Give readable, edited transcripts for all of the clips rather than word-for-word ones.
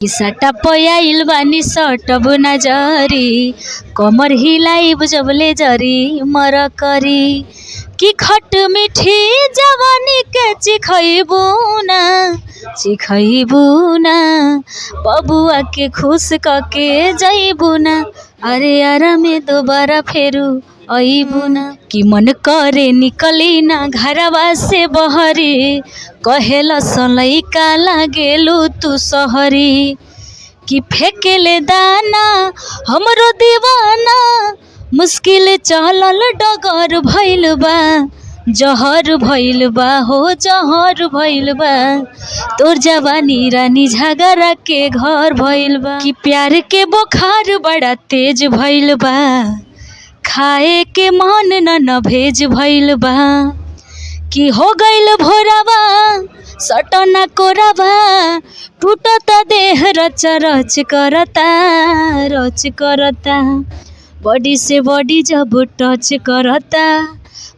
कि सटा पयाइल बानी सटब ना जरी कमर हिलाइब जबले जरी मर करी कि खट मिठी जवानी के चिखैबू ना बबुआ के खुश कके जइबू ना अरे यारा में दोबारा फेरू अइबू ना कि मन करे निकली ना घरवा से बहरी कहेला सलैका लागेलू तू सहरी कि फेंकेले दाना हमरो दीवाना मुश्किल चलल डगर भइल बा जहर भइल बा हो जहर भइल बा तोर जवानी रानी झगड़ा के घर भइल बा कि प्यार के बुखार बड़ा तेज भइल बा खाए के मन न भेज भइल बा कि हो गइल भोरावा सटना कोरावा टूटता देह रच रच करता बॉडी से बॉडी जब टच करता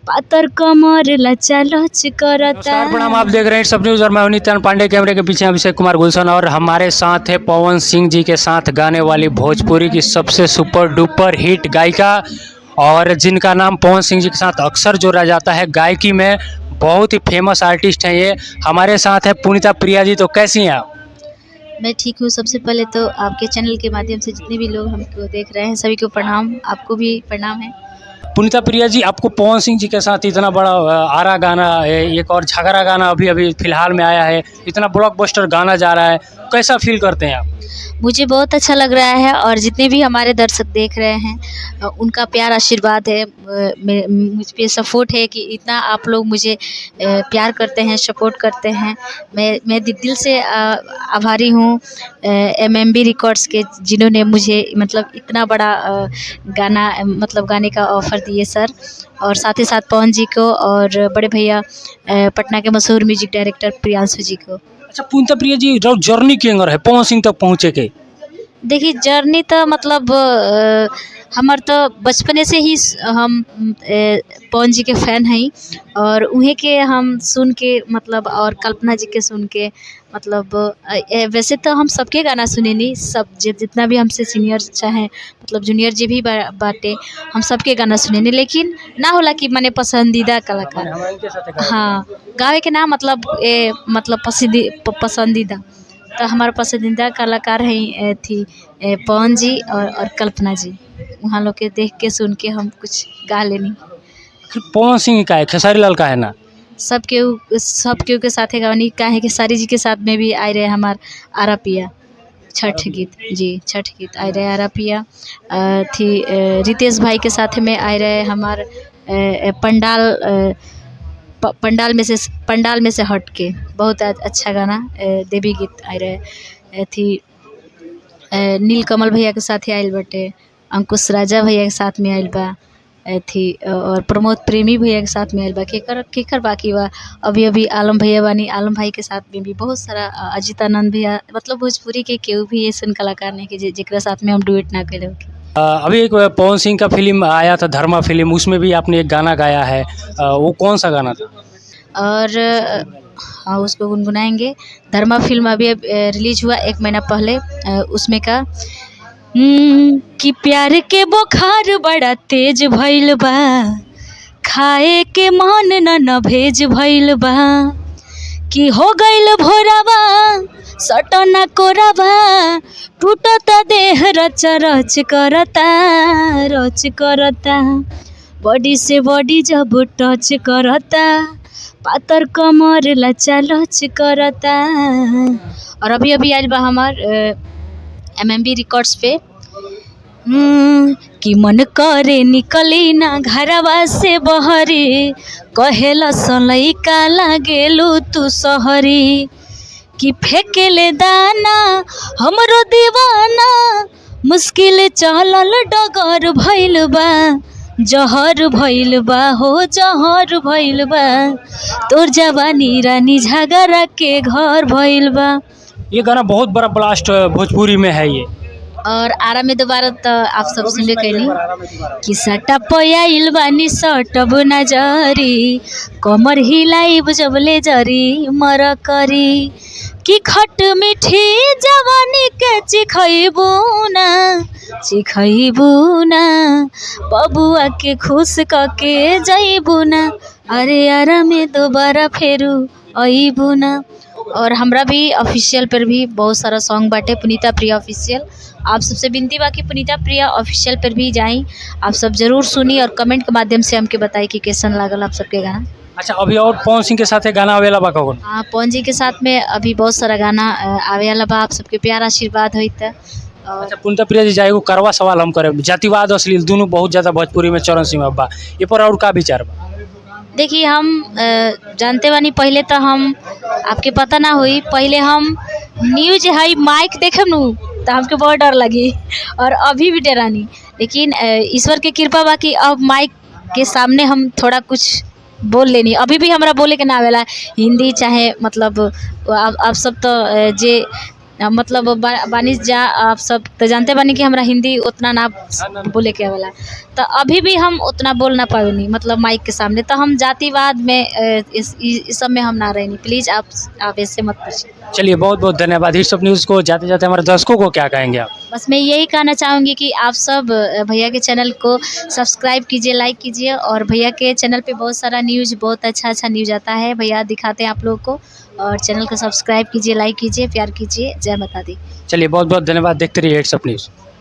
पातर कमर लचा लच करता। प्रणाम, आप देख रहे हैं सब न्यूज़ और मैं नित्यानंद पांडे। कैमरे के पीछे अभिषेक कुमार गुलशन और हमारे साथ है पवन सिंह जी के साथ गाने वाली भोजपुरी की सबसे सुपर डुपर हिट गायिका और जिनका नाम पवन सिंह जी के साथ अक्सर जोड़ा जाता है गायकी में, बहुत ही फेमस आर्टिस्ट हैं ये। हमारे साथ है पुनीता प्रिया जी। तो कैसी हैं आप? मैं ठीक हूँ। सबसे पहले तो आपके चैनल के माध्यम से जितने भी लोग हमको देख रहे हैं सभी को प्रणाम, आपको भी प्रणाम है। पुनीता प्रिया जी, आपको पवन सिंह जी के साथ इतना बड़ा आरा गाना है, एक और झगड़ा गाना अभी फिलहाल में आया है, इतना ब्लॉकबस्टर गाना जा रहा है, कैसा फील करते हैं आप? मुझे बहुत अच्छा लग रहा है और जितने भी हमारे दर्शक देख रहे हैं उनका प्यार आशीर्वाद है, मुझ पे सपोर्ट है कि इतना आप लोग मुझे प्यार करते हैं, सपोर्ट करते हैं। मैं दिल से आभारी हूँ MMB रिकॉर्ड्स के, जिन्होंने मुझे मतलब इतना बड़ा गाना मतलब गाने का ऑफ़र दिए सर, और साथ ही साथ पवन जी को और बड़े भैया पटना के मशहूर म्यूजिक डायरेक्टर प्रियांशु जी को। अच्छा पुनीता प्रिया जी, जर्नी के अंगर है पवन सिंह तक पहुँचे के? देखिए जर्नी तो मतलब हमार तो बचपने से ही हम पवन जी के फ़ैन हैं और उन्हीं के हम सुन के मतलब और कल्पना जी के सुन के मतलब वैसे तो हम सबके गाना सुने नहीं, सब जितना भी हमसे सीनियर चाहे मतलब जूनियर जी भी बाटे, हम सबके गाना सुने नहीं, लेकिन ना होला कि माने पसंदीदा कलाकार हाँ गावे के नाम मतलब पसंदीदा तो हमारा पसंदीदा कलाकार हैं थी पवन जी और कल्पना जी। वहाँ लोग के देख के सुन के हम कुछ गा लेनी। पवन सिंह का है, खेसारी लाल का है ना, सब केहू के साथ गावनी का है, खेसारी जी के साथ में भी आए रहे हमार आरा पिया छठ गीत जी, छठ गीत आए रहे आरा पिया थी। रितेश भाई के साथ में आए रहे हमार पंडाल में से हट के बहुत अच्छा गाना देवी गीत आए रहे थी। नीलकमल भैया के साथ ही आयल बटे, अंकुश राजा भैया के साथ में आयल बा थी और प्रमोद प्रेमी भैया के साथ में आयल बा। केकर बाकी बा अभी आलम भैया बानी, आलम भाई के साथ में भी बहुत सारा अजितानंद भैया, मतलब भोजपुरी के केहू भी ऐसा कलाकार नहीं कि जेकरा साथ में हम डुएट ना कैले। अभी एक पवन सिंह का फिल्म आया था धर्मा फिल्म, उसमें भी आपने एक गाना गाया है, वो कौन सा गाना था? और हाँ उसको गुनगुनाएंगे। धर्मा फिल्म अभी रिलीज हुआ 1 महीना पहले, उसमें का कि प्यार के बुखार बड़ा तेज भइल बा खाए के मन न भेज भइल बा कि हो गइल भोरावा सटना कोरावा टूटता देह रच रच करता बॉडी से बॉडी जब टच करता पातर कमर लचा लच करता। और अभी आज बा हमार MMB रिकॉर्ड्स पे कि मन करे निकली ना घरवा से बहरी कहेला सलैका लागेलू तू सहरी कि फेंकेले दाना हमरो दीवाना मुश्किल चलल डगर भइल बा जहर भइल बा हो जहर भइल बा तोर जवानी रानी झगड़ा के घर भइल बा। ये गाना बहुत बड़ा ब्लास्ट भोजपुरी में है ये, और आरा में दोबारा तो आप सब सुनले कैनी कि सटा पयाइल बानी सटब ना जरी कमर हिलाइब जबले जरी मर करी कि खट मीठी जवानी के चिखैबू ना बबुआ के खुश कके जैबू ना अरे यारा में दोबारा फेरू अइबू ना। और हमरा भी ऑफिशियल पर भी बहुत सारा सॉन्ग बाटे पुनीता प्रिया ऑफिशियल। आप सबसे विनती बा कि पुनीता प्रिया ऑफिशियल पर भी जाई, आप सब जरूर सुनी और कमेंट के माध्यम से हमके बताई कि कैसन लागल आप सबके गाना। अच्छा, अभी और पवन सिंह के साथ एक गाना आवेला बा कौन? हाँ, पवन जी के साथ में अभी बहुत सारा गाना आवे वाला बा। आप सबके प्यार आशीर्वाद होई त। और अच्छा, पुनीता प्रिया जी जाएगो करवा सवाल हम करे, जातिवाद अश्लील दोनों बहुत ज़्यादा भोजपुरी में चरण सीमा बा, ये पर और का विचार बा? देखिए हम जानते बानी, पहले तो हम आपके पता ना हुई, पहले हम न्यूज हाई माइक देखे नु तो हमके बहुत डर लगी और अभी भी डरानी, लेकिन ईश्वर के कृपा बा कि अब माइक के सामने हम थोड़ा कुछ बोल लेनी। अभी भी हमरा बोले के ना आवेला हिंदी, चाहे मतलब आप सब तो जे मतलब बानी जा, आप सब तो जानते बानी कि हमरा हिंदी उतना ना बोले के आवेला, तो अभी भी हम उतना बोल ना पाएनी मतलब माइक के सामने। तो हम जातिवाद में इस सब में हम ना रहनी। प्लीज़ आप ऐसे मत पूछिए। चलिए, बहुत बहुत धन्यवाद। हिट्स ऑफ न्यूज़ को जाते जाते हमारे दर्शकों को क्या कहेंगे आप? बस मैं यही कहना चाहूँगी कि आप सब भैया के चैनल को सब्सक्राइब कीजिए, लाइक कीजिए, और भैया के चैनल पे बहुत सारा न्यूज़, बहुत अच्छा न्यूज़ आता है, भैया दिखाते हैं आप लोगों को। और चैनल को सब्सक्राइब कीजिए, लाइक कीजिए, प्यार कीजिए। जय माता दी। चलिए, बहुत बहुत धन्यवाद। देखते रहिए हिट्स ऑफ न्यूज़।